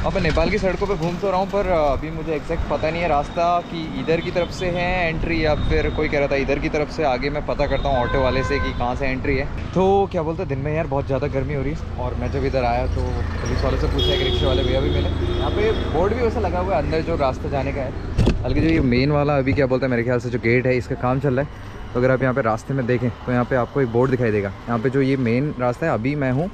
अब मैं नेपाल की सड़कों पे घूम तो रहा हूँ, पर अभी मुझे एग्जैक्ट पता नहीं है रास्ता कि इधर की तरफ से है एंट्री या फिर कोई कह रहा था इधर की तरफ से। आगे मैं पता करता हूँ ऑटो वाले से कि कहाँ से एंट्री है। तो क्या बोलते हैं, दिन में यार बहुत ज़्यादा गर्मी हो रही है, और मैं जब इधर आया तो पुलिस वाले से पूछा, एक रिक्शे वाले भैया भी मिले। यहाँ पे बोर्ड भी वैसा लगा हुआ है अंदर जो रास्ता जाने का है, बल्कि जो ये मेन वाला अभी क्या बोलते हैं मेरे ख्याल से जो गेट है इसका काम चल रहा है। तो अगर आप यहाँ पे रास्ते में देखें तो यहाँ पे आपको एक बोर्ड दिखाई देगा। यहाँ पे जो ये मेन रास्ता है, अभी मैं हूँ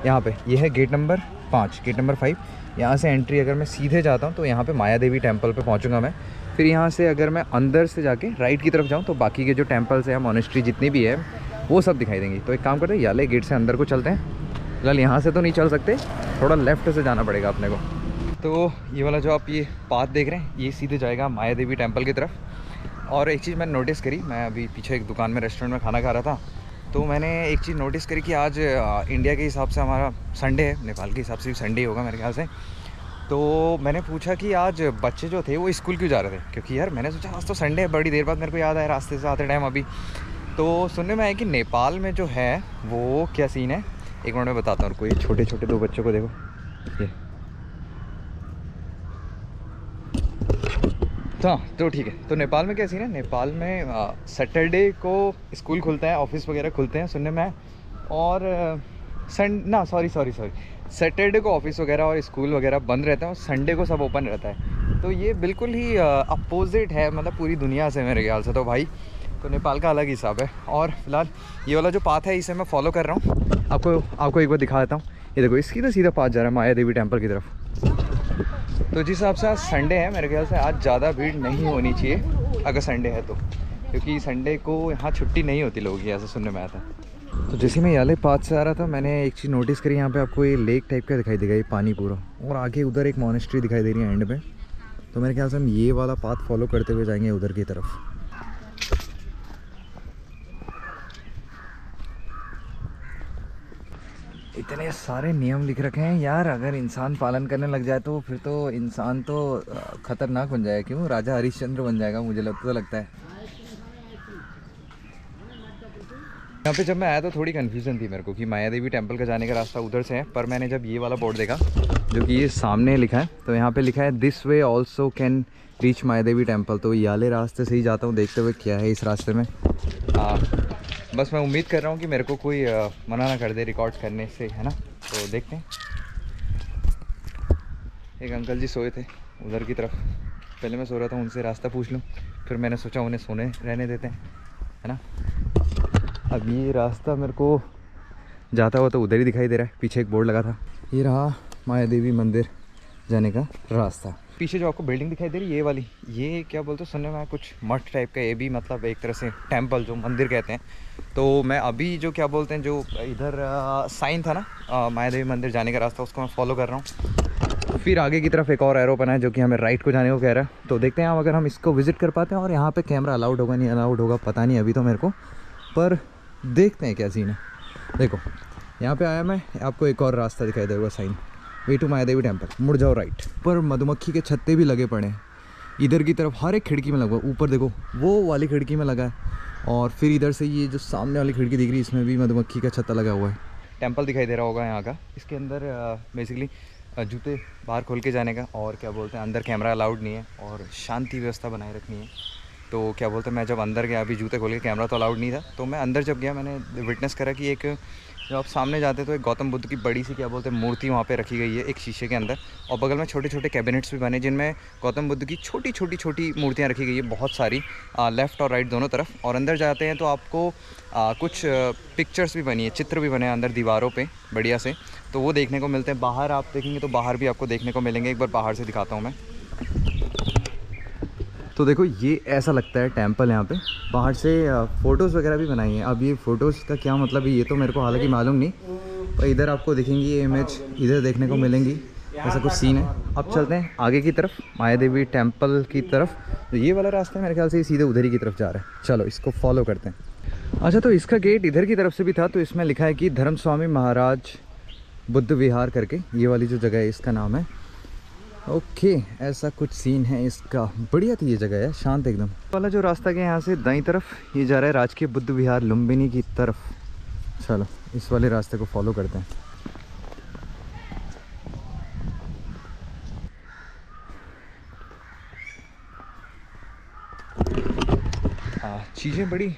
यहाँ पे, ये है गेट नंबर 5, गेट नंबर 5। यहाँ से एंट्री अगर मैं सीधे जाता हूँ तो यहाँ पे माया देवी टेम्पल पे पहुँचूँगा मैं। फिर यहाँ से अगर मैं अंदर से जाके राइट की तरफ जाऊँ तो बाकी के जो टेम्पल्स हैं, मॉनेस्ट्री जितनी भी है, वो सब दिखाई देंगी। तो एक काम करते हैं, याले गेट से अंदर को चलते हैं। फिलहाल यहाँ से तो नहीं चल सकते, थोड़ा लेफ्ट से जाना पड़ेगा अपने को। तो ये वाला जो आप ये पाथ देख रहे हैं, ये सीधे जाएगा माया देवी टेम्पल की तरफ। और एक चीज़ मैंने नोटिस करी, मैं अभी पीछे एक दुकान में रेस्टोरेंट में खाना खा रहा था, तो मैंने एक चीज़ नोटिस करी कि आज इंडिया के हिसाब से हमारा संडे है, नेपाल के हिसाब से भी संडे ही होगा मेरे ख्याल से। तो मैंने पूछा कि आज बच्चे जो थे वो स्कूल क्यों जा रहे थे, क्योंकि यार मैंने सोचा आज तो संडे है। बड़ी देर बाद मेरे को याद आया रास्ते से आते टाइम अभी, तो सुनने में आया कि नेपाल में जो है वो क्या सीन है। एक मिनट में बताता हूँ। कोई छोटे छोटे 2 बच्चों को देखो, ये तो ठीक है। तो नेपाल में क्या सीन है, नेपाल में सैटरडे को स्कूल खुलता है, ऑफिस वगैरह खुलते हैं सुनने में। और सॉरी सैटरडे को ऑफिस वगैरह और स्कूल वगैरह बंद रहते हैं, और संडे को सब ओपन रहता है। तो ये बिल्कुल ही अपोजिट है, मतलब पूरी दुनिया से मेरे ख्याल से। तो भाई, तो नेपाल का अलग हिसाब है। और फिलहाल ये वाला जो पाथ है इसे मैं फॉलो कर रहा हूँ। आपको एक बार दिखा देता हूँ। ये देखो, इसकी तो सीधा पाथ जा रहा है माया देवी टेम्पल की तरफ। तो जिस हिसाब से आज संडे है, मेरे ख्याल से आज ज़्यादा भीड़ नहीं होनी चाहिए अगर संडे है तो, क्योंकि संडे को यहाँ छुट्टी नहीं होती लोगों की, ऐसा सुनने में आया था। तो जैसे मैं याले पाथ से आ रहा था, मैंने एक चीज़ नोटिस करी। यहाँ पे आपको ये लेक टाइप का दिखाई देगा, ये पानी पूरा, और आगे उधर एक मॉनेस्ट्री दिखाई दे रही है एंड पे। तो मेरे ख्याल से हम ये वाला पाथ फॉलो करते हुए जाएंगे उधर की तरफ। इतने सारे नियम लिख रखे हैं यार, अगर इंसान पालन करने लग जाए तो फिर तो इंसान तो खतरनाक बन जाएगा। क्यों, राजा हरिश्चंद्र बन जाएगा, मुझे लगता है। यहाँ पे जब मैं आया तो थोड़ी कन्फ्यूज़न थी मेरे को कि माया देवी टेम्पल का जाने का रास्ता उधर से है, पर मैंने जब ये वाला बोर्ड देखा जो कि ये सामने लिखा है, तो यहाँ पे लिखा है this way also can reach Maya Devi temple. तो ये वाले रास्ते से ही जाता हूँ, देखते हुए क्या है इस रास्ते में। बस मैं उम्मीद कर रहा हूँ कि मेरे को कोई मना ना कर दे रिकॉर्ड करने से, है ना। तो देखते हैं। एक अंकल जी सोए थे उधर की तरफ, पहले मैं सो रहा था, उनसे रास्ता पूछ लूँ, फिर मैंने सोचा उन्हें सोने रहने देते हैं, है ना। अब ये रास्ता मेरे को जाता हुआ तो उधर ही दिखाई दे रहा है, पीछे एक बोर्ड लगा था। ये रहा माया देवी मंदिर जाने का रास्ता। पीछे जो आपको बिल्डिंग दिखाई दे रही है ये वाली, ये क्या बोलते हैं सुनने में कुछ मठ टाइप का, ये भी मतलब एक तरह से टेम्पल जो मंदिर कहते हैं। तो मैं अभी जो क्या बोलते हैं जो इधर साइन था ना माया देवी मंदिर जाने का रास्ता, उसको मैं फॉलो कर रहा हूँ। फिर आगे की तरफ एक और एरो बना है जो कि हमें राइट को जाने को कह रहा है। तो देखते हैं हम अगर हम इसको विज़िट कर पाते हैं, और यहाँ पे कैमरा अलाउड होगा नहीं अलाउड होगा पता नहीं अभी तो मेरे को, पर देखते हैं क्या सीन है। देखो यहाँ पे आया मैं, आपको एक और रास्ता दिखाई देगा sign, way to Maya Devi temple, मुड़ जाओ राइट। पर मधुमक्खी के छत्ते भी लगे पड़े हैं इधर की तरफ, हर एक खिड़की में लगा। ऊपर देखो वो वाली खिड़की में लगा है, और फिर इधर से ये जो सामने वाली खिड़की दिख रही है इसमें भी मधुमक्खी का छत्ता लगा हुआ है। टेम्पल दिखाई दे रहा होगा यहाँ का। इसके अंदर बेसिकली जूते बाहर खोल के जाने का, और क्या बोलते हैं अंदर कैमरा अलाउड नहीं है, और शांति व्यवस्था बनाए रखनी है। तो क्या बोलते हैं मैं जब अंदर गया, अभी जूते खोल के, कैमरा तो अलाउड नहीं था, तो मैं अंदर जब गया मैंने विटनेस करा कि एक जब आप सामने जाते तो एक गौतम बुद्ध की बड़ी सी क्या बोलते हैं मूर्ति वहाँ पे रखी गई है एक शीशे के अंदर, और बगल में छोटे छोटे कैबिनेट्स भी बने जिनमें गौतम बुद्ध की छोटी छोटी मूर्तियाँ रखी गई है, बहुत सारी, लेफ़्ट और राइट दोनों तरफ। और अंदर जाते हैं तो आपको कुछ पिक्चर्स भी बनी है, चित्र भी बने हैं अंदर दीवारों पे बढ़िया से, तो वो देखने को मिलते हैं। बाहर आप देखेंगे तो बाहर भी आपको देखने को मिलेंगे, एक बार बाहर से दिखाता हूँ मैं। तो देखो ये ऐसा लगता है टेम्पल, यहाँ पे बाहर से फ़ोटोज़ वगैरह भी बनाई हैं। अब ये फ़ोटोज़ का क्या मतलब है ये तो मेरे को हालांकि मालूम नहीं, पर इधर आपको दिखेंगी ये इमेज, इधर देखने को मिलेंगी, ऐसा कुछ सीन है। अब चलते हैं आगे की तरफ माया देवी टेम्पल की तरफ। तो ये वाला रास्ता मेरे ख्याल से सीधे उधर ही की तरफ जा रहा है, चलो इसको फॉलो करते हैं। अच्छा, तो इसका गेट इधर की तरफ से भी था, तो इसमें लिखा है कि धर्म स्वामी महाराज बुद्ध विहार करके, ये वाली जो जगह है इसका नाम है। ओके, ऐसा कुछ सीन है इसका। बढ़िया थी ये जगह है, शांत एकदम। वाला जो रास्ता गया यहाँ से दाईं तरफ, ये जा रहा है राजकीय बुद्ध विहार लुम्बिनी की तरफ। चलो इस वाले रास्ते को फॉलो करते हैं। चीज़ें बड़ी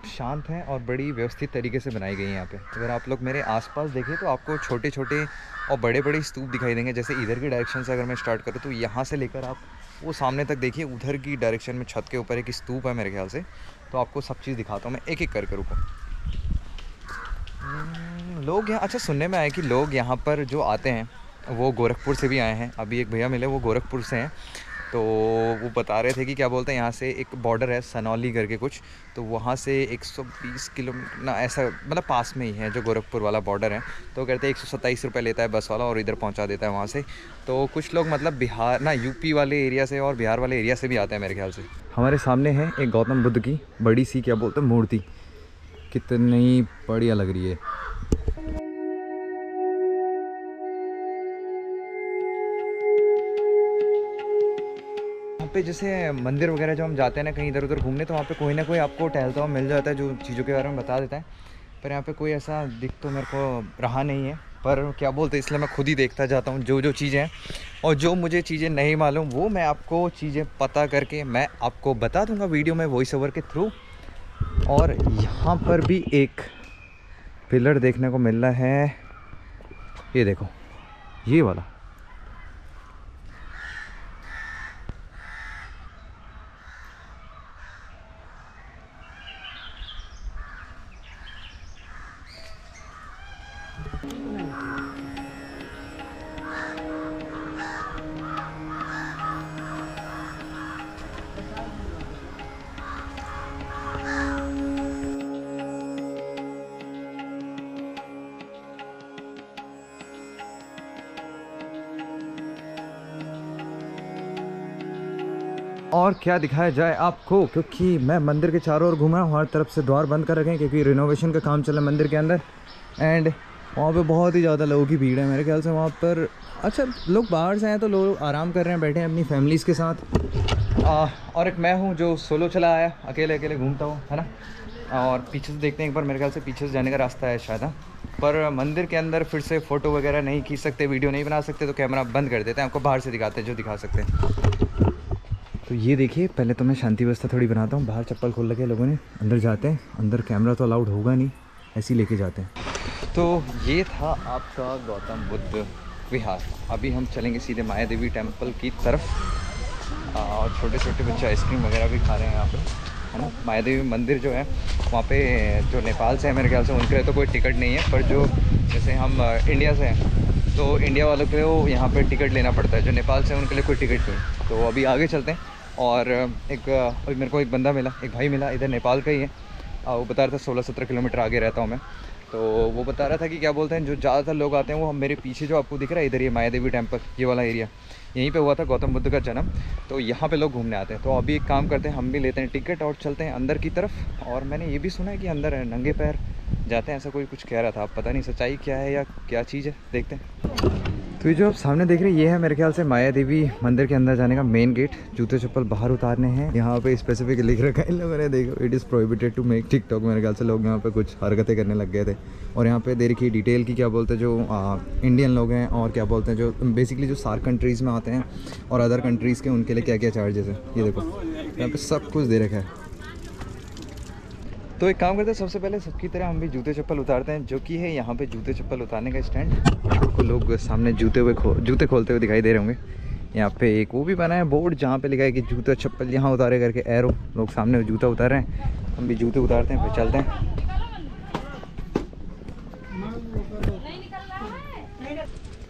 शांत हैं और बड़ी व्यवस्थित तरीके से बनाई गई हैं यहाँ पे। अगर आप लोग मेरे आसपास देखें तो आपको छोटे छोटे और बड़े बड़े स्तूप दिखाई देंगे। जैसे इधर की डायरेक्शन से अगर मैं स्टार्ट करूँ तो यहाँ से लेकर आप वो सामने तक देखिए, उधर की डायरेक्शन में छत के ऊपर एक स्तूप है मेरे ख्याल से। तो आपको सब चीज़ दिखाता हूँ मैं एक एक करके, रुको। लोग यहाँ, अच्छा सुनने में आया कि लोग यहाँ पर जो आते हैं वो गोरखपुर से भी आए हैं। अभी एक भैया मिले, वो गोरखपुर से हैं। तो वो बता रहे थे कि क्या बोलते हैं, यहाँ से एक बॉर्डर है सनौली करके कुछ, तो वहाँ से 120 किलोमीटर ना, ऐसा मतलब पास में ही है जो गोरखपुर वाला बॉर्डर है। तो कहते हैं 127 रुपये लेता है बस वाला और इधर पहुँचा देता है वहाँ से। तो कुछ लोग मतलब बिहार ना, यूपी वाले एरिया से और बिहार वाले एरिया से भी आते हैं मेरे ख्याल से। हमारे सामने है एक गौतम बुद्ध की बड़ी सी क्या बोलते हैं मूर्ति, कितनी बढ़िया लग रही है। पे जैसे मंदिर वगैरह जो हम जाते हैं ना कहीं इधर उधर घूमने, तो वहाँ पे कोई ना कोई आपको टहलता हुआ मिल जाता है जो चीज़ों के बारे में बता देता है। पर यहाँ पे कोई ऐसा दिख तो मेरे को रहा नहीं है, पर क्या बोलते हैं, इसलिए मैं खुद ही देखता जाता हूँ जो जो चीज़ें हैं। और जो मुझे चीज़ें नहीं मालूम वो मैं आपको चीज़ें पता करके मैं आपको बता दूँगा वीडियो में वॉइस ओवर के थ्रू। और यहाँ पर भी एक पिलर देखने को मिल रहा है, ये देखो, ये वाला। और क्या दिखाया जाए आपको, क्योंकि मैं मंदिर के चारों ओर घूमा हूँ, हर तरफ से द्वार बंद कर रखे हैं क्योंकि रिनोवेशन का काम चल रहा है मंदिर के अंदर। एंड वहाँ पे बहुत ही ज़्यादा लोगों की भीड़ है मेरे ख्याल से वहाँ पर। अच्छा, लोग बाहर से आए तो लोग आराम कर रहे हैं, बैठे हैं अपनी फैमिलीज़ के साथ। और एक मैं हूँ जो सोलो चला आया, अकेले अकेले घूमता हूँ, है ना। और पीछे से देखते हैं एक बार, मेरे ख्याल से पीछे से जाने का रास्ता है शायद। पर मंदिर के अंदर फिर से फ़ोटो वगैरह नहीं खींच सकते, वीडियो नहीं बना सकते, तो कैमरा बंद कर देते हैं। आपको बाहर से दिखाते हैं जो दिखा सकते हैं। तो ये देखिए, पहले तो मैं शांति व्यवस्था थोड़ी बनाता हूँ। बाहर चप्पल खोल रखे लोगों ने, अंदर जाते हैं। अंदर कैमरा तो अलाउड होगा नहीं, ऐसे ही लेके जाते हैं। तो ये था आपका गौतम बुद्ध विहार। अभी हम चलेंगे सीधे माया देवी टेम्पल की तरफ। और छोटे छोटे बच्चे आइसक्रीम वगैरह भी खा रहे हैं यहाँ पे, है ना। माया देवी मंदिर जो है वहाँ पे जो नेपाल से है मेरे ख्याल से, उनके लिए तो कोई टिकट नहीं है। पर जो जैसे हम इंडिया से हैं तो इंडिया वालों के लिए वो यहाँ पे टिकट लेना पड़ता है। जो नेपाल से है उनके लिए कोई टिकट नहीं। तो अभी आगे चलते हैं। और मेरे को एक बंदा मिला, एक भाई मिला, इधर नेपाल का ही है। वो बता रहा था 16-17 किलोमीटर आगे रहता हूँ मैं। तो वो बता रहा था कि क्या बोलते हैं, जो ज़्यादातर लोग आते हैं वो मेरे पीछे जो आपको दिख रहा है इधर, ये माया देवी टेम्पल, ये वाला एरिया, यहीं पे हुआ था गौतम बुद्ध का जन्म। तो यहाँ पे लोग घूमने आते हैं। तो अभी एक काम करते हैं, हम भी लेते हैं टिकट और चलते हैं अंदर की तरफ। और मैंने ये भी सुना है कि अंदर नंगे पैर जाते हैं, ऐसा कोई कुछ कह रहा था। अब पता नहीं सच्चाई क्या है या क्या चीज़ है, देखते हैं। तो ये जो आप सामने देख रहे हैं ये है मेरे ख्याल से माया देवी मंदिर के अंदर जाने का मेन गेट। जूते चप्पल बाहर उतारने हैं। यहाँ पे स्पेसिफिक लिख रखा है इन लोगों ने, देखो, it is prohibited to make TikTok. मेरे ख्याल से लोग यहाँ पे कुछ हरकतें करने लग गए थे। और यहाँ पे दे रखी डिटेल की, क्या बोलते हैं, जो इंडियन लोग हैं और क्या बोलते हैं जो बेसिकली जो सार्क कंट्रीज़ में आते हैं और अदर कंट्रीज़ के, उनके लिए क्या क्या चार्जेस है, ये देखो यहाँ पर सब कुछ दे रखा है। तो एक काम करते हैं, सबसे पहले सबकी तरह हम भी जूते चप्पल उतारते हैं, जो कि है यहाँ पे जूते चप्पल उतारने का स्टैंड। आपको लोग सामने जूते खोलते हुए दिखाई दे रहे होंगे। यहाँ पे एक वो भी बना है बोर्ड जहाँ पे लिखा है कि जूता चप्पल यहाँ उतारे करके, एरो। लोग सामने जूता उतार रहे हैं, हम भी जूते उतारते हैं, फिर चलते हैं।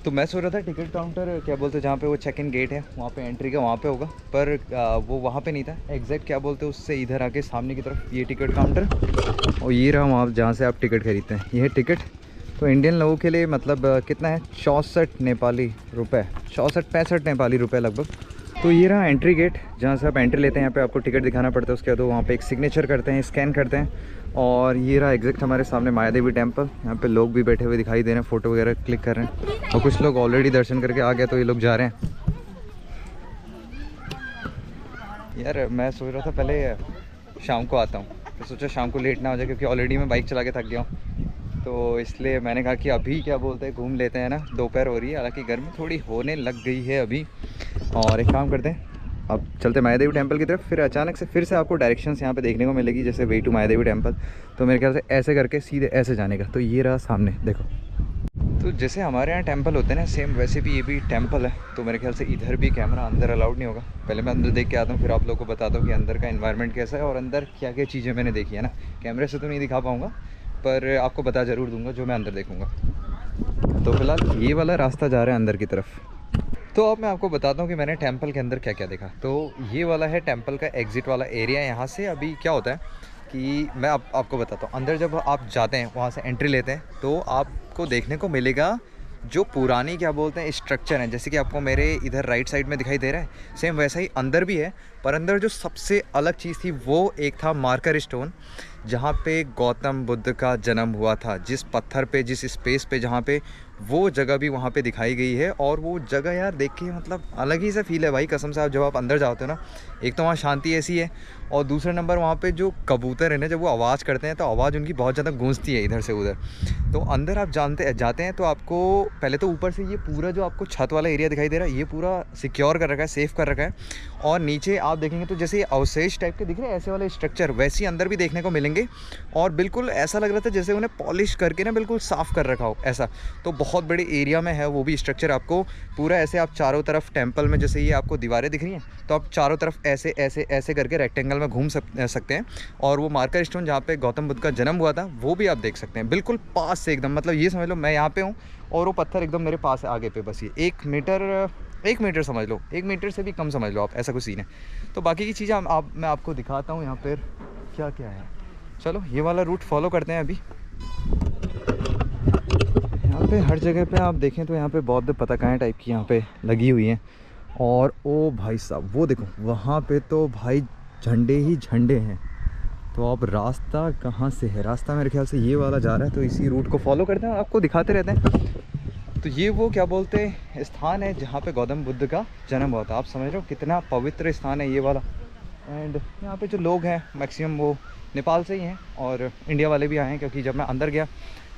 तो मैं सोच रहा था टिकट काउंटर, क्या बोलते हैं, जहाँ पे वो चेक इन गेट है वहाँ पे एंट्री का वहाँ पे होगा, पर वो वहाँ पे नहीं था एग्जैक्ट। क्या बोलते हैं, उससे इधर आके सामने की तरफ ये टिकट काउंटर, और ये रहा वहाँ जहाँ से आप टिकट खरीदते हैं, ये है टिकट। तो इंडियन लोगों के लिए मतलब कितना है, 64 नेपाली रुपये, 64-65 नेपाली रुपये लगभग। तो ये रहा एंट्री गेट जहाँ से आप एंट्री लेते हैं। यहाँ पे आपको टिकट दिखाना पड़ता है, उसके बाद वहाँ पे एक सिग्नेचर करते हैं, स्कैन करते हैं। और ये रहा एग्जैक्ट हमारे सामने माया देवी टेम्पल। यहाँ पे लोग भी बैठे हुए दिखाई दे रहे हैं, फ़ोटो वगैरह क्लिक कर रहे हैं। और कुछ लोग ऑलरेडी दर्शन करके आ गए, तो ये लोग जा रहे हैं। यार मैं सोच रहा था पहले शाम को आता हूँ, तो सोचा शाम को लेट ना हो जाए, क्योंकि ऑलरेडी मैं बाइक चला के थक गया हूँ। तो इसलिए मैंने कहा कि अभी क्या बोलते हैं घूम लेते हैं ना। दोपहर हो रही है, हालांकि गर्मी थोड़ी होने लग गई है अभी। और एक काम करते हैं, अब चलते माया देवी टेम्पल की तरफ, फिर अचानक से फिर से आपको डायरेक्शंस यहाँ पे देखने को मिलेगी, जैसे वे टू माया देवी टेम्पल। तो मेरे ख्याल से ऐसे करके सीधे ऐसे जाने का। तो ये रहा सामने देखो। तो जैसे हमारे यहाँ टेंपल होते हैं ना, सेम वैसे भी ये भी टेंपल है। तो मेरे ख्याल से इधर भी कैमरा अंदर अलाउड नहीं होगा। पहले मैं अंदर देख के आता हूँ, फिर आप लोगों को बताता हूँ कि अंदर का एनवायरनमेंट कैसा है और अंदर क्या क्या चीज़ें मैंने देखी है ना। कैमरे से तो नहीं दिखा पाऊँगा, पर आपको बता ज़रूर दूँगा जो मैं अंदर देखूँगा। तो फिलहाल ये वाला रास्ता जा रहा है अंदर की तरफ। तो अब मैं आपको बताता हूँ कि मैंने टेंपल के अंदर क्या क्या देखा। तो ये वाला है टेंपल का एग्ज़िट वाला एरिया। यहाँ से अभी क्या होता है कि मैं आपको बताता हूँ। अंदर जब आप जाते हैं, वहाँ से एंट्री लेते हैं, तो आपको देखने को मिलेगा जो पुरानी क्या बोलते हैं स्ट्रक्चर है। जैसे कि आपको मेरे इधर राइट साइड में दिखाई दे रहा है, सेम वैसा ही अंदर भी है। पर अंदर जो सबसे अलग चीज़ थी वो एक था मार्कर स्टोन, जहाँ पे गौतम बुद्ध का जन्म हुआ था। जिस पत्थर पे, जिस स्पेस पे, जहाँ पे वो जगह भी वहाँ पे दिखाई गई है। और वो जगह यार देख के मतलब अलग ही सा फील है भाई, कसम से। आप जब आप अंदर जाते हो ना, एक तो वहाँ शांति ऐसी है, और दूसरा नंबर वहाँ पे जो कबूतर है ना, जब वो आवाज़ करते हैं तो आवाज़ उनकी बहुत ज़्यादा गूंजती है इधर से उधर। तो अंदर आप जाते हैं तो आपको पहले तो ऊपर से ये पूरा जो आपको छत वाला एरिया दिखाई दे रहा है, ये पूरा सिक्योर कर रखा है, सेफ़ कर रखा है। और नीचे आप देखेंगे तो जैसे ये अवशेष टाइप के दिख रहे हैं, ऐसे वाले स्ट्रक्चर वैसे ही अंदर भी देखने को मिलेंगे। और बिल्कुल ऐसा लग रहा था जैसे उन्हें पॉलिश करके ना बिल्कुल साफ़ कर रखा हो ऐसा। तो बहुत बड़े एरिया में है वो भी स्ट्रक्चर। आपको पूरा ऐसे आप चारों तरफ टेंपल में, जैसे ये आपको दीवारें दिख रही हैं, तो आप चारों तरफ ऐसे ऐसे ऐसे करके रेक्टेंगल में घूम सकते हैं। और वो मार्कर स्टोन जहाँ पे गौतम बुद्ध का जन्म हुआ था वो भी आप देख सकते हैं, बिल्कुल पास से एकदम। मतलब ये समझ लो मैं यहाँ पे हूँ और वो पत्थर एकदम मेरे पास है आगे पे, बस ये 1 मीटर समझ लो, 1 मीटर से भी कम समझ लो आप, ऐसा कुछ सीन है। तो बाकी की चीज़ें मैं आपको दिखाता हूँ यहाँ पर क्या क्या है। चलो ये वाला रूट फॉलो करते हैं। अभी यहाँ पे हर जगह पे आप देखें तो यहाँ पे बौद्ध पताकाएँ टाइप की यहाँ पे लगी हुई हैं। और ओ भाई साहब वो देखो, वहाँ पे तो भाई झंडे ही झंडे हैं। तो अब रास्ता कहाँ से है? रास्ता मेरे ख्याल से ये वाला जा रहा है। तो इसी रूट को फॉलो करते हैं और आपको दिखाते रहते हैं। तो ये वो क्या बोलते हैं स्थान है जहाँ पे गौतम बुद्ध का जन्म हुआ था। आप समझ रहे हो कितना पवित्र स्थान है ये वाला। एंड यहाँ पे जो लोग हैं मैक्सिमम वो नेपाल से ही हैं, और इंडिया वाले भी आए हैं। क्योंकि जब मैं अंदर गया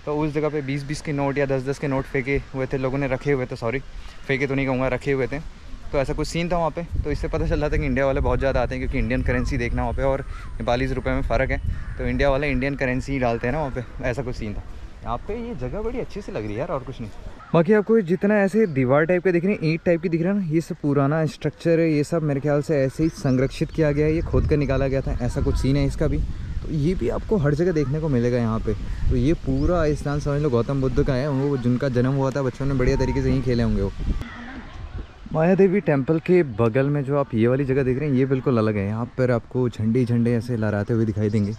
तो उस जगह पे 20-20 के नोट या 10-10 के नोट फेंके हुए थे लोगों ने, रखे हुए थे, सॉरी फेंके तो नहीं कहूँगा, रखे हुए थे। तो ऐसा कुछ सीन था वहाँ पे। तो इससे पता चल रहा था कि इंडिया वाले बहुत ज़्यादा आते हैं, क्योंकि इंडियन करेंसी देखना वहाँ पे और नेपाली रुपये में फ़र्क है। तो इंडिया वाले इंडियन करेंसी ही डालते हैं ना वहाँ पे, ऐसा कुछ सीन था। यहाँ पे ये जगह बड़ी अच्छी सी लग रही है यार, और कुछ नहीं। बाकी आपको जितना ऐसे दीवार टाइप के दिख रहे हैं, ईंट टाइप की दिख रहा है ना, ये सब पुराना स्ट्रक्चर है। ये सब मेरे ख्याल से ऐसे ही संरक्षित किया गया है, ये खोद कर निकाला गया था, ऐसा कुछ सीन है इसका भी। तो ये भी आपको हर जगह देखने को मिलेगा यहाँ पे। तो ये पूरा स्थान समझ लो गौतम बुद्ध का है, वो जिनका जन्म हुआ था, बच्चों ने बढ़िया तरीके से यहीं खेले होंगे वो। माया देवी टेम्पल के बगल में जो आप ये वाली जगह देख रहे हैं, ये बिल्कुल अलग है। यहाँ पर आपको झंडे झंडे ऐसे लहराते हुए दिखाई देंगे,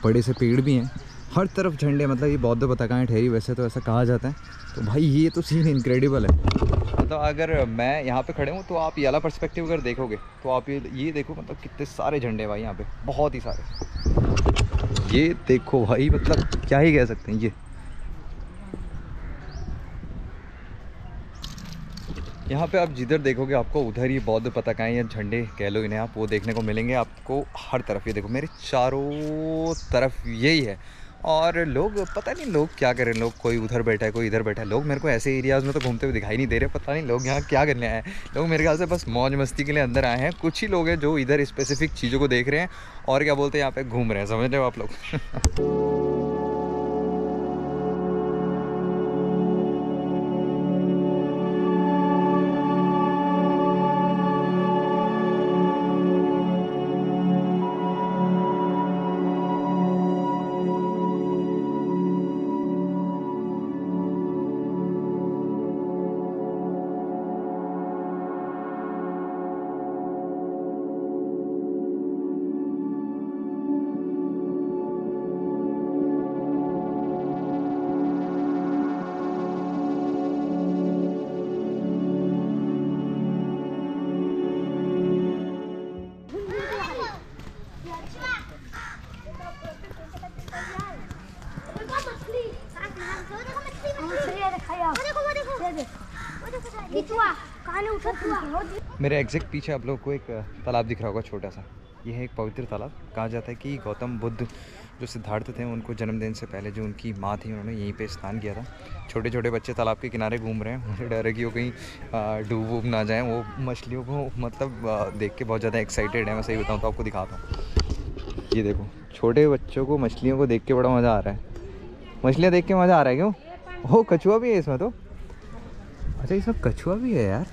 बड़े से पेड़ भी हैं, हर तरफ झंडे। मतलब ये बौद्ध पताकाएँ ठहरी, वैसे तो ऐसा कहा जाता है। तो भाई ये तो सीन इनक्रेडिबल है। मतलब अगर मैं यहाँ पे खड़े हूँ तो आप ये वाला पर्सपेक्टिव अगर देखोगे तो आप ये देखो, मतलब कितने सारे झंडे भाई यहाँ पे, बहुत ही सारे। ये देखो भाई, मतलब क्या ही कह सकते हैं। ये यहाँ पे आप जिधर देखोगे आपको उधर ही बौद्ध पताकाएँ या झंडे कह लो इन्हें आप, वो देखने को मिलेंगे आपको हर तरफ। ये देखो मेरे चारों तरफ यही है। और लोग पता नहीं लोग क्या कर रहे हैं, लोग कोई उधर बैठा है कोई इधर बैठा है। लोग मेरे को ऐसे एरियाज़ में तो घूमते हुए दिखाई नहीं दे रहे, पता नहीं लोग यहाँ क्या करने आए हैं। लोग मेरे ख्याल से बस मौज मस्ती के लिए अंदर आए हैं। कुछ ही लोग हैं जो इधर स्पेसिफिक चीज़ों को देख रहे हैं और क्या बोलते हैं यहाँ पे घूम रहे हैं, समझ रहे हो आप लोग। मेरे एग्जैक्ट पीछे आप लोग को एक तालाब दिख रहा होगा छोटा सा। ये है एक पवित्र तालाब। कहा जाता है कि गौतम बुद्ध जो सिद्धार्थ थे उनको जन्मदिन से पहले जो उनकी माँ थी उन्होंने यहीं पे स्नान किया था। छोटे छोटे बच्चे तालाब के किनारे घूम रहे हैं, मुझे डर है कि वो कहीं डूब वूब ना जाएँ। वो मछलियों को मतलब देख के बहुत ज़्यादा एक्साइटेड है। मैं सही बताऊँ तो आपको दिखाता हूँ। ये देखो छोटे बच्चों को मछलियों को देख के बड़ा मज़ा आ रहा है। मछलियाँ देख के मज़ा आ रहा है क्यों? हो कछुआ भी है इसमें तो। अच्छा इसमें कछुआ भी है यार।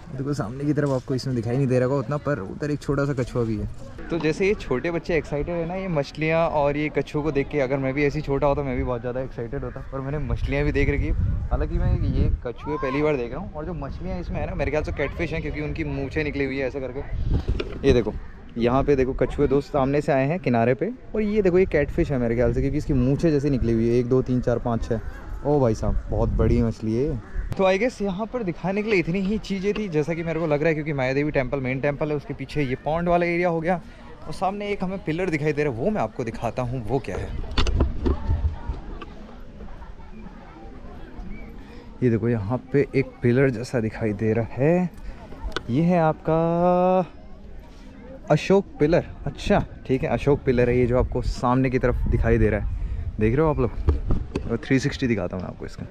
देखो सामने की तरफ आपको इसमें दिखाई नहीं दे रहा होगा उतना, पर उधर एक छोटा सा कछुआ भी है। तो जैसे ये छोटे बच्चे एक्साइटेड है ना ये मछलियाँ और ये कछुओं को देख के, अगर मैं भी ऐसी छोटा होता मैं भी बहुत ज़्यादा एक्साइटेड होता। पर मैंने मछलियाँ भी देख रखी है। हालांकि मैं ये कछुए पहली बार देख रहा हूँ। और जो मछलियाँ इसमें है ना मेरे ख्याल से कैटफिश हैं, क्योंकि उनकी मूँछें निकली हुई है ऐसे करके। ये देखो यहाँ पे देखो कछुए दो सामने से आए हैं किनारे पे, और ये देखो ये कैटफिश है मेरे ख्याल से, क्योंकि इसकी मूँछें जैसी निकली हुई है 1 2 3 4 5 6। ओ भाई साहब बहुत बड़ी मछली है। तो आई गेस यहाँ पर दिखाने के लिए इतनी ही चीज़ें थी जैसा कि मेरे को लग रहा है, क्योंकि माया देवी टेम्पल मेन टेम्पल है, उसके पीछे ये पॉन्ड वाला एरिया हो गया, और सामने एक हमें पिलर दिखाई दे रहा है, वो मैं आपको दिखाता हूँ वो क्या है। ये देखो यहाँ पे एक पिलर जैसा दिखाई दे रहा है, ये है आपका अशोक पिलर। अच्छा ठीक है अशोक पिलर है ये जो आपको सामने की तरफ दिखाई दे रहा है। देख रहे हो आप लोग? और 360 दिखाता हूँ मैं आपको इसका।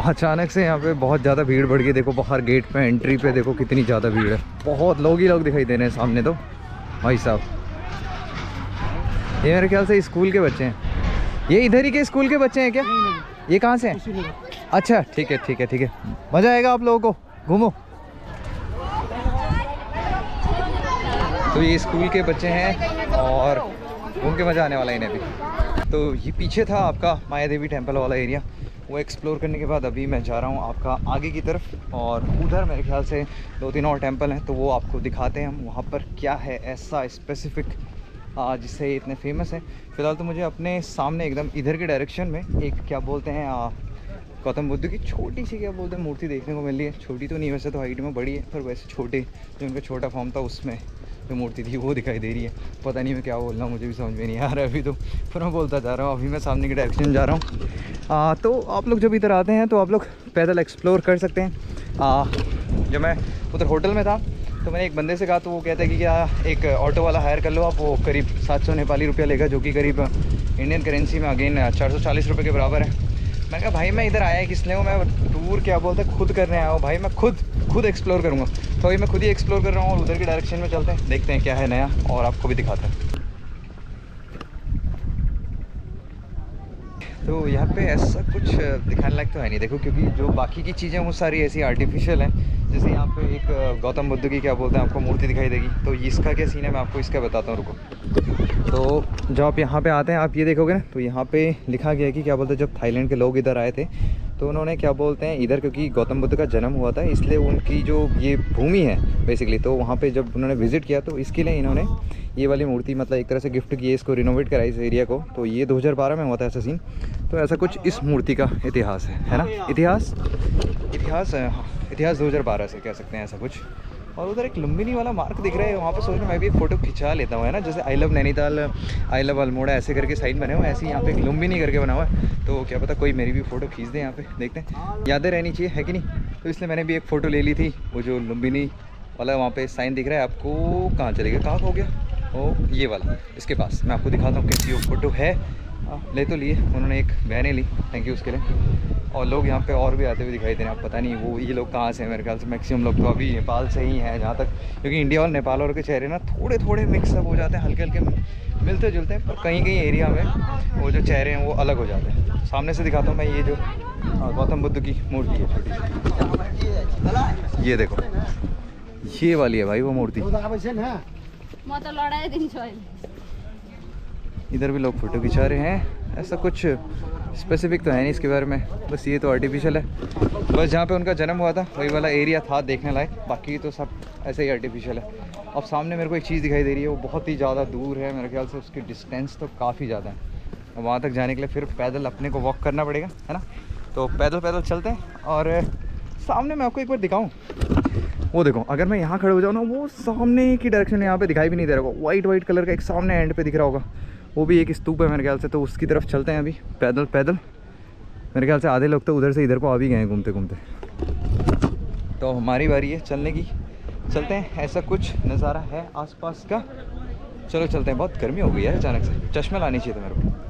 अचानक से यहाँ पे बहुत ज़्यादा भीड़ बढ़ गई। देखो बाहर गेट पे एंट्री पे देखो कितनी ज़्यादा भीड़ है, बहुत लोग ही लोग दिखाई दे रहे हैं सामने तो। भाई साहब ये मेरे ख्याल से स्कूल के बच्चे हैं। ये इधर ही के स्कूल के बच्चे हैं क्या? ये कहाँ से हैं? अच्छा ठीक है ठीक है ठीक है, मज़ा आएगा आप लोगों को, घूमो। तो ये स्कूल के बच्चे हैं और घूम के मज़ा आने वाला है इन्हें भी। तो ये पीछे था आपका माया देवी टेम्पल वाला एरिया, वो एक्सप्लोर करने के बाद अभी मैं जा रहा हूँ आपका आगे की तरफ, और उधर मेरे ख्याल से 2-3 और टेम्पल हैं, तो वो आपको दिखाते हैं हम वहाँ पर क्या है ऐसा स्पेसिफिक जिससे इतने फेमस है। फ़िलहाल तो मुझे अपने सामने एकदम इधर के डायरेक्शन में एक क्या बोलते हैं गौतम बुद्ध की छोटी सी क्या बोलते हैं मूर्ति देखने को मिल रही है। छोटी तो नहीं वैसे तो हाइट में बड़ी है, पर वैसे छोटे जो उनका छोटा फॉर्म था उसमें जो मूर्ति थी वो दिखाई दे रही है। पता नहीं मैं क्या बोल रहा हूँ, मुझे भी समझ में नहीं आ रहा है अभी तो, फिर मैं बोलता जा रहा हूँ। अभी मैं सामने के डायरेक्शन जा रहा हूँ। तो आप लोग जब इधर आते हैं तो आप लोग पैदल एक्सप्लोर कर सकते हैं। जब मैं उधर होटल में था तो मैंने एक बंदे से कहा, तो वो कहता है कि क्या एक ऑटो वाला हायर कर लो आप, वो करीब 700 नेपाली रुपया लेगा, जो कि करीब इंडियन करेंसी में अगेन 440 रुपये के बराबर है। मैं कहा भाई मैं इधर आया किस लिए हूँ, मैं टूर क्या बोलते हैं खुद करने आया हूँ भाई, मैं खुद एक्सप्लोर करूँगा। तो अभी मैं खुद ही एक्सप्लोर कर रहा हूँ और उधर के डायरेक्शन में चलते हैं, देखते हैं क्या है नया और आपको भी दिखाते हैं। तो यहाँ पे ऐसा कुछ दिखाने लायक तो है नहीं देखो, क्योंकि जो बाकी की चीज़ें वो सारी ऐसी आर्टिफिशियल हैं। जैसे यहाँ पे एक गौतम बुद्ध की क्या बोलते हैं आपको मूर्ति दिखाई देगी, तो इसका क्या सीन है मैं आपको इसका बताता हूँ, रुको। तो जब आप यहाँ पे आते हैं आप ये देखोगे ना, तो यहाँ पे लिखा गया है कि क्या बोलते हैं जब थाईलैंड के लोग इधर आए थे तो उन्होंने क्या बोलते हैं इधर, क्योंकि गौतम बुद्ध का जन्म हुआ था इसलिए उनकी जो ये भूमि है बेसिकली, तो वहाँ पे जब उन्होंने विज़िट किया तो इसके लिए इन्होंने ये वाली मूर्ति मतलब एक तरह से गिफ्ट की है, इसको रिनोवेट कराई इस एरिया को। तो ये 2012 में हुआ था ऐसा सीन। तो ऐसा कुछ इस मूर्ति का इतिहास है ना, इतिहास है हाँ, इतिहास 2012 से कह सकते हैं ऐसा कुछ। और उधर एक लुम्बिनी वाला मार्क दिख रहा है, वहाँ पे सोच रहा मैं भी एक फ़ोटो खिंचा लेता हूँ, है ना, जैसे I love Nainital, I love Almora ऐसे करके साइन बने हुए हैं, ऐसे यहाँ पे एक लुम्बिनी करके बना हुआ है। तो क्या पता कोई मेरी भी फ़ोटो खींच दे यहाँ पे, देखते हैं, यादें रहनी चाहिए है कि नहीं। तो इसलिए मैंने भी एक फ़ोटो ले ली थी। वो जो लुम्बिनी वाला वहाँ पे साइन दिख रहा है आपको, कहाँ चलेगा, कहाँ हो गया, ओ ये वाला, इसके पास मैं आपको दिखाता हूँ कैसी वो फ़ोटो है। ले तो लिए उन्होंने, एक बहने ली, थैंक यू उसके लिए। और लोग यहाँ पे और भी आते हुए दिखाई दे रहे हैं, आप पता नहीं वो ये लोग कहाँ से हैं। मेरे ख्याल से मैक्सिमम लोग तो अभी नेपाल से ही हैं जहाँ तक, क्योंकि इंडिया और नेपाल और के चेहरे ना थोड़े थोड़े मिक्सअप हो जाते हैं, हल्के हल्के मिलते जुलते हैं, पर कहीं कहीं एरिया में वो जो चेहरे हैं वो अलग हो जाते हैं। सामने से दिखाता हूँ मैं, ये जो गौतम बुद्ध की मूर्ति है छोटी, ये देखो ये वाली है भाई वो मूर्ति। इधर भी लोग फ़ोटो खिंचा रहे हैं। ऐसा कुछ स्पेसिफिक तो है नहीं इसके बारे में, बस ये तो आर्टिफिशियल है। बस जहाँ पे उनका जन्म हुआ था वही वाला एरिया था देखने लायक, बाकी तो सब ऐसे ही आर्टिफिशियल है। अब सामने मेरे को एक चीज़ दिखाई दे रही है, वो बहुत ही ज़्यादा दूर है, मेरे ख्याल से उसकी डिस्टेंस तो काफ़ी ज़्यादा है। वहाँ तक जाने के लिए फिर पैदल अपने को वॉक करना पड़ेगा, है ना। तो पैदल चलते हैं और सामने मैं आपको एक बार दिखाऊँ, वो देखो, अगर मैं यहाँ खड़े हो जाऊँ ना, वो सामने की डायरेक्शन यहाँ पे दिखाई भी नहीं दे रहा होगा, वाइट कलर का एक सामने एंड पे दिख रहा होगा, वो भी एक स्तूप है मेरे ख्याल से। तो उसकी तरफ चलते हैं अभी पैदल पैदल। मेरे ख्याल से आधे लोग तो उधर से इधर को आ भी गए हैं घूमते घूमते। तो हमारी बारी है चलने की, चलते हैं। ऐसा कुछ नज़ारा है आसपास का, चलो चलते हैं। बहुत गर्मी हो गई है अचानक से, चश्मे लानी चाहिए था मेरे को।